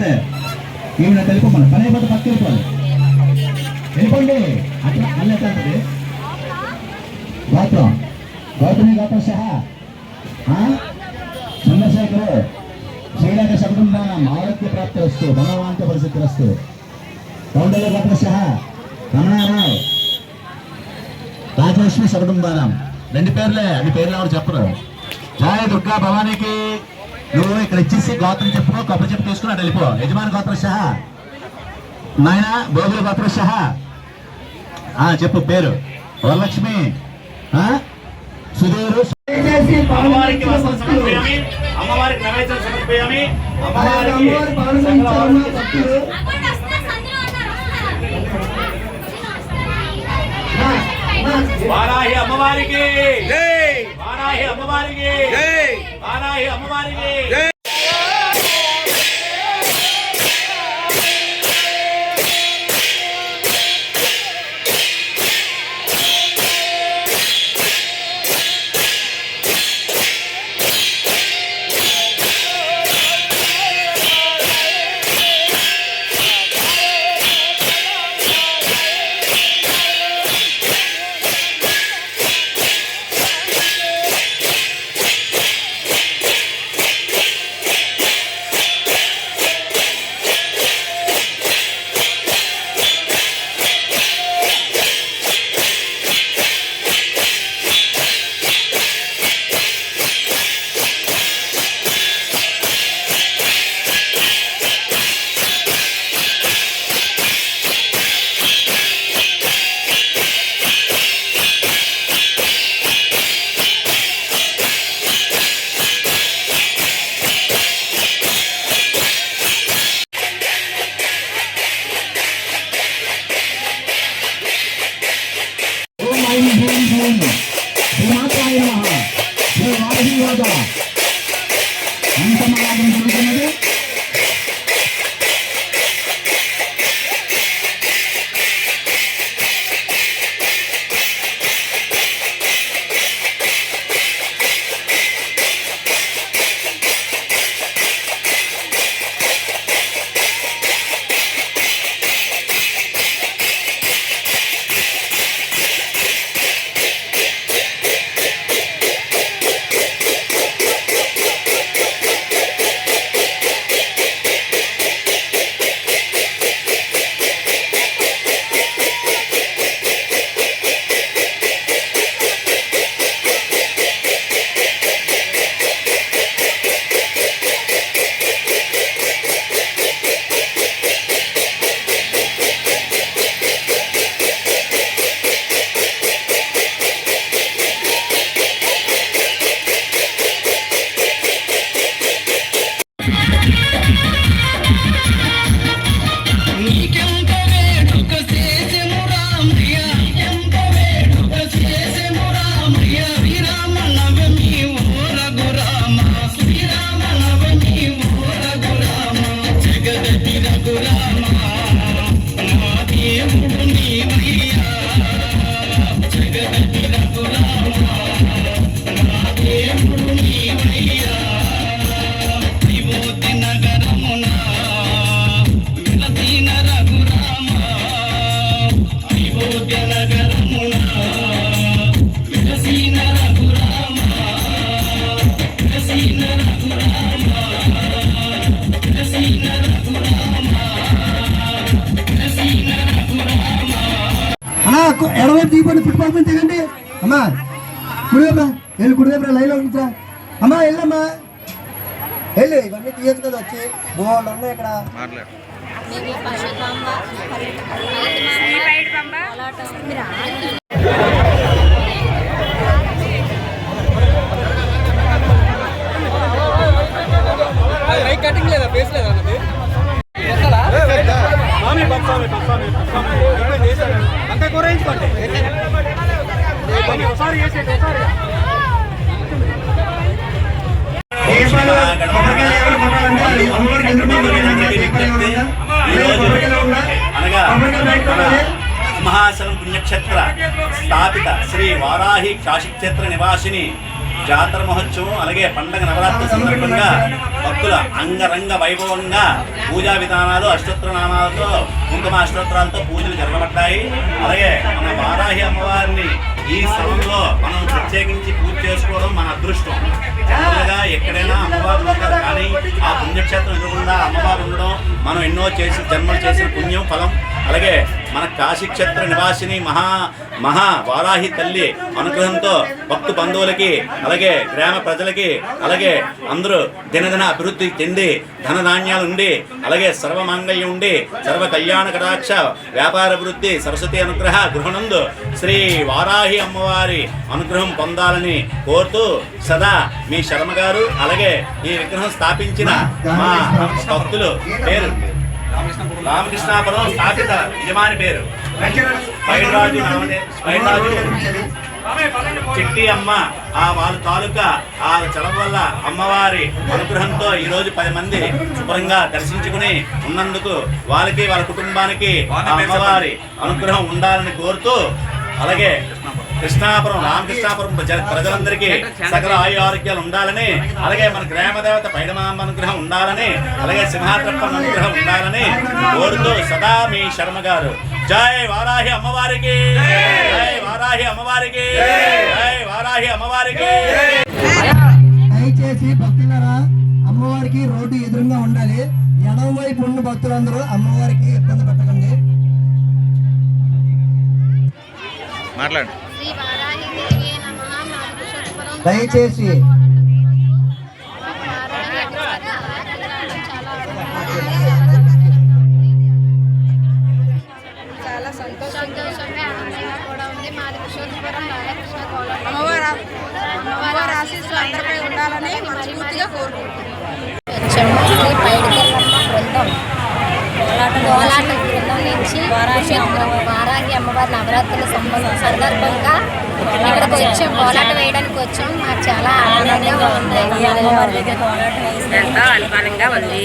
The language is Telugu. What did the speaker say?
పోతే ఈమె తెలుపుకోమని పని అయిపోతే పక్క వెళ్ళిపోవాలి. వెళ్ళిపోండి. అట్లా అన్నీ ఎట్లంటది గోత్రం గౌతమి గోత్ర సహా చంద్రశేఖరు శ్రీలంక శబ్దందానం ఆరోగ్య ప్రాప్తి వస్తూ భగవాంత పరిస్థితి వస్తూ కౌండల్య గోత్ర సహా రమణారావు రాజలక్ష్మి శబ్దందానం 2 పేర్లే. అన్ని పేర్లు ఎవరు చెప్పరు. జయ దుర్గా భవానీకి. నువ్వు ఇక్కడ ఇచ్చేసి గోత్రం చెప్పుకో, కొబ్బరి చెప్పు తీసుకుని అటు వెళ్ళిపో. యజమాని గోత్ర సహా నాయన భోగుల గోత్ర సహా చెప్పు పేరు. వరలక్ష్మి సుధీరు. అమ్మవారికి వస్త్రం సమర్పయామి, అమ్మవారికి నైవేద్యం సమర్పయామి, వారాహి అమ్మవారికి జై, వారాహి అమ్మవారికి జై, వారాహి అమ్మవారికి జై. ఎడవైపు దీపండి, ఫుట్పాత్ మీద దిగండి. అమ్మా కుడివైపురా, వెళ్ళి కుడివైపురా, లైన్లో ఉంచా. అమ్మా వెళ్ళమ్మా, వెళ్ళి ఇవన్నీ తీయచ్చు కదా. వచ్చి బోర్డు ఉన్నాయి ఇక్కడ. కటింగ్ లేదా, ఫేస్ లేదా అన్నది అంతే కూరేయించుకోండి. ఒకసారి చేసేది ఒకసారి మహాశలం పుణ్యక్షేత్ర స్థాపిత శ్రీ వారాహి కాశీక్షేత్ర నివాసిని జాతర మహోత్సవం అలాగే పండగ నవరాత్రి సందర్భంగా భక్తుల అంగరంగ వైభవంగా పూజా విధానాలు అష్టోత్తర నామాలతో కుంకుమ అష్టోత్తరాలతో పూజలు జరగబడ్డాయి. అలాగే మన వారాహి అమ్మవారిని ఈ స్థలంలో మనం ప్రత్యేకించి పూజ చేసుకోవడం మన అదృష్టం. జనరల్గా ఎక్కడైనా అమ్మవారు ఉంటారు, కానీ ఆ పుణ్యక్షేత్రం ఎదురుకుండా అమ్మవారు ఉండడం మనం ఎన్నో జన్మలు చేసిన పుణ్యం ఫలం. అలాగే మన కాశీక్షేత్ర నివాసిని మహా వారాహి తల్లి అనుగ్రహంతో భక్తు బంధువులకి అలాగే గ్రామ ప్రజలకి అలాగే అందరూ దినదిన అభివృద్ధి చెంది ధనధాన్యాలు ఉండి అలాగే సర్వమాంగళ్యం ఉండి సర్వ కళ్యాణ కటాక్ష వ్యాపార అభివృద్ధి సరస్వతి అనుగ్రహ గృహనందు శ్రీ వారాహి అమ్మవారి అనుగ్రహం పొందాలని కోరుతూ సదా మీ శర్మ గారు అలాగే ఈ విగ్రహం స్థాపించిన మా భక్తులు పేరు రామకృష్ణాపురం స్థాపిత యజమాని పేరు పైరాజు చిట్టి అమ్మ. వాళ్ళ తాలూకా ఆ చలవ వల్ల అమ్మవారి అనుగ్రహంతో ఈరోజు 10 మంది శుభ్రంగా దర్శించుకుని ఉన్నందుకు వాళ్ళకి వాళ్ళ కుటుంబానికి ఆ అమ్మవారి అనుగ్రహం ఉండాలని కోరుతూ అలాగే కృష్ణాపురం రామకృష్ణాపురం ప్రజలందరికీ సకల ఆయు ఆరోగ్యాలు ఉండాలని అలాగే మన గ్రామ దేవత పైడమాంబ అనుగ్రహం ఉండాలని అలాగే సింహాద్రప్ప అనుగ్రహం ఉండాలని కోరుతూ సదా మీ శర్మ గారు. జై వారాహి అమ్మవారికి, జై వారాహి అమ్మవారికి, జై వారాహి అమ్మవారికి. దయచేసి భక్తులారా అమ్మవారికి రోడ్డు ఎదురుగా ఉండాలి. ఎడమ వైపు ఉన్న భక్తులందరూ అమ్మవారికి ఇబ్బంది పెట్టకండి. మాట్లాడు. దయచేసి చాలా సంతోషంగా కూడా ఉంది. మాది విశ్వపురం రాధాకృష్ణ కాలనీ. అమ్మవారి ఆశీస్సులు అందరిపై ఉండాలని మనస్ఫూర్తిగా కోరుకుంటున్నాం. కోలాట బృందం నుంచి వారాహి అమ్మవారి నవరాత్రుల సందర్భంగా ఇక్కడికి వచ్చాం, కోలాట వేయడానికి వచ్చాం. మాకు చాలా ఆనందంగా ఉంది. ఎంతో అనుమానంగా ఉంది.